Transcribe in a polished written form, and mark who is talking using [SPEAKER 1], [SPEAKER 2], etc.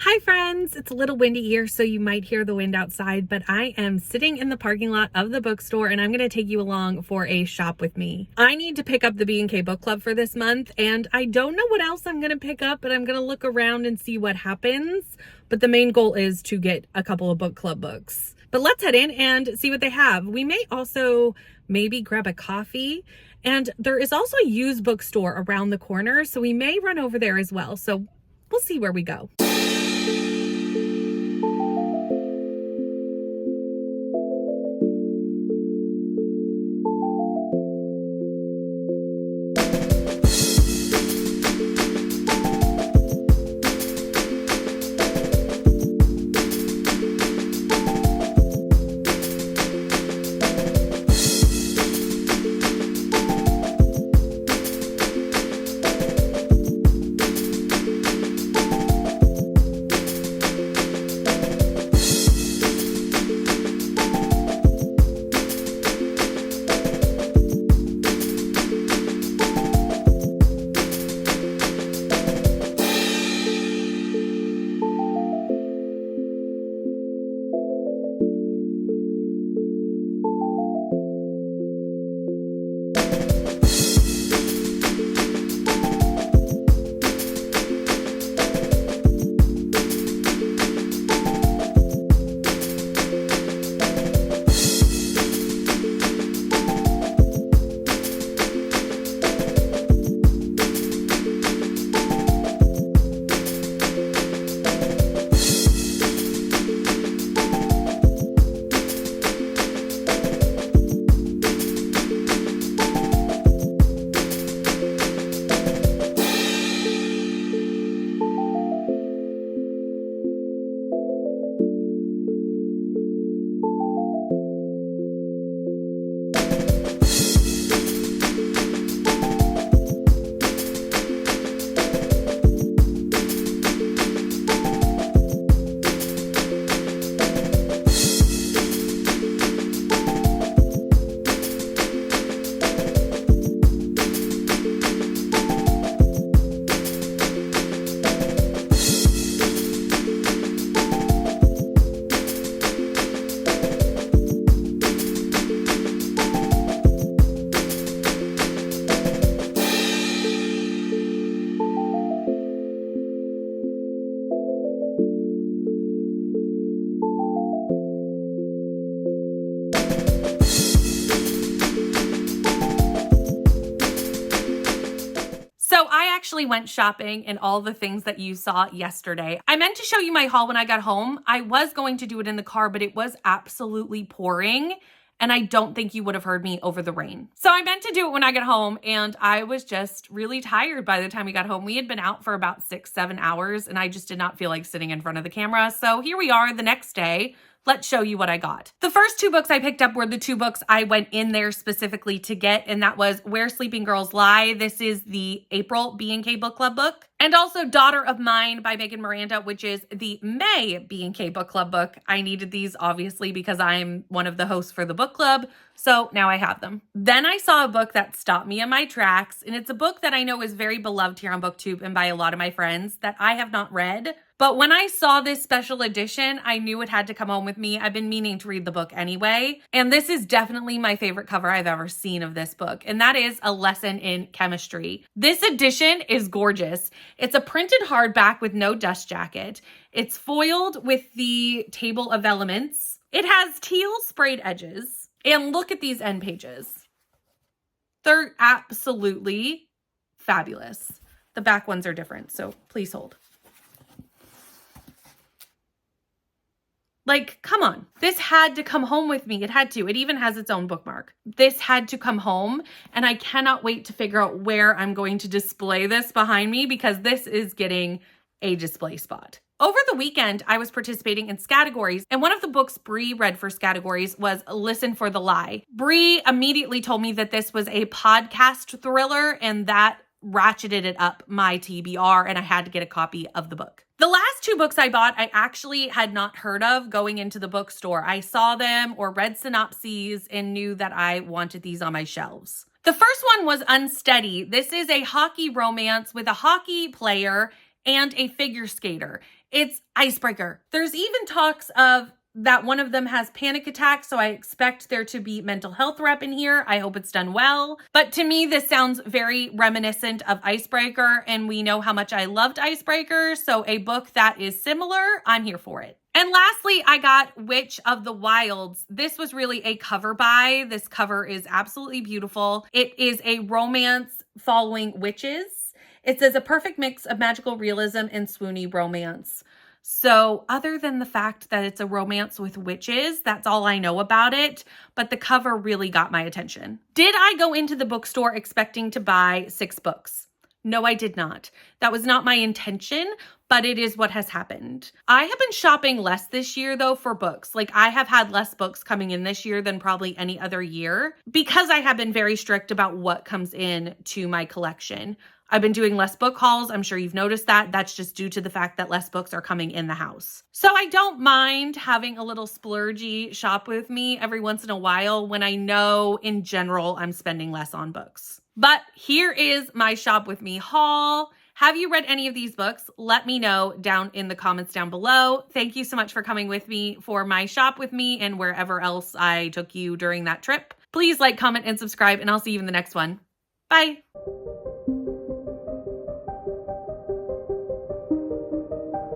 [SPEAKER 1] Hi friends, it's a little windy here, so you might hear the wind outside, but I am sitting in the parking lot of the bookstore and I'm going to take you along for a shop with me. I need to pick up the B&K book club for this month and I don't know what else I'm going to pick up, but I'm going to look around and see what happens. But the main goal is to get a couple of book club books. But let's head in and see what they have. We may also maybe grab a coffee, and there is also a used bookstore around the corner, so we may run over there as well. So we'll see where we go. So I actually went shopping in all the things that you saw yesterday. I meant to show you my haul when I got home. I was going to do it in the car, but it was absolutely pouring and I don't think you would have heard me over the rain. So I meant to do it when I got home and I was just really tired by the time we got home. We had been out for about 6-7 hours and I just did not feel like sitting in front of the camera. So here we are the next day. Let's show you what I got. The first two books I picked up were the two books I went in there specifically to get, and that was Where Sleeping Girls Lie. This is the April B&K Book Club book. And also Daughter of Mine by Megan Miranda, which is the May B&K Book Club book. I needed these obviously because I'm one of the hosts for the book club, so now I have them. Then I saw a book that stopped me in my tracks, and it's a book that I know is very beloved here on BookTube and by a lot of my friends that I have not read. But when I saw this special edition, I knew it had to come home with me. I've been meaning to read the book anyway. And this is definitely my favorite cover I've ever seen of this book. And that is A Lesson in Chemistry. This edition is gorgeous. It's a printed hardback with no dust jacket. It's foiled with the table of elements. It has teal sprayed edges. And look at these end pages. They're absolutely fabulous. The back ones are different, so please hold. Like, come on. This had to come home with me. It had to. It even has its own bookmark. This had to come home, and I cannot wait to figure out where I'm going to display this behind me because this is getting a display spot. Over the weekend, I was participating in Scattergories, and one of the books Bree read for Scattergories was Listen for the Lie. Bree immediately told me that this was a podcast thriller, and that ratcheted it up my TBR, and I had to get a copy of the book. The last two books I bought, I actually had not heard of going into the bookstore. I saw them or read synopses and knew that I wanted these on my shelves. The first one was Unsteady. This is a hockey romance with a hockey player and a figure skater. It's Icebreaker. There's even talks of that one of them has panic attacks, so I expect there to be mental health rep in here. I hope it's done well. But to me, this sounds very reminiscent of Icebreaker, and we know how much I loved Icebreaker, so a book that is similar, I'm here for it. And lastly, I got Witch of the Wilds. This was really a cover buy. This cover is absolutely beautiful. It is a romance following witches. It says a perfect mix of magical realism and swoony romance. So other than the fact that it's a romance with witches, that's all I know about it, but the cover really got my attention. Did I go into the bookstore expecting to buy 6 books? No, I did not. That was not my intention, but it is what has happened. I have been shopping less this year though for books. Like I have had less books coming in this year than probably any other year because I have been very strict about what comes in to my collection. I've been doing less book hauls. I'm sure you've noticed that. That's just due to the fact that less books are coming in the house. So I don't mind having a little splurgy shop with me every once in a while when I know in general I'm spending less on books. But here is my shop with me haul. Have you read any of these books? Let me know down in the comments down below. Thank you so much for coming with me for my shop with me and wherever else I took you during that trip. Please like, comment, and subscribe, and I'll see you in the next one. Bye.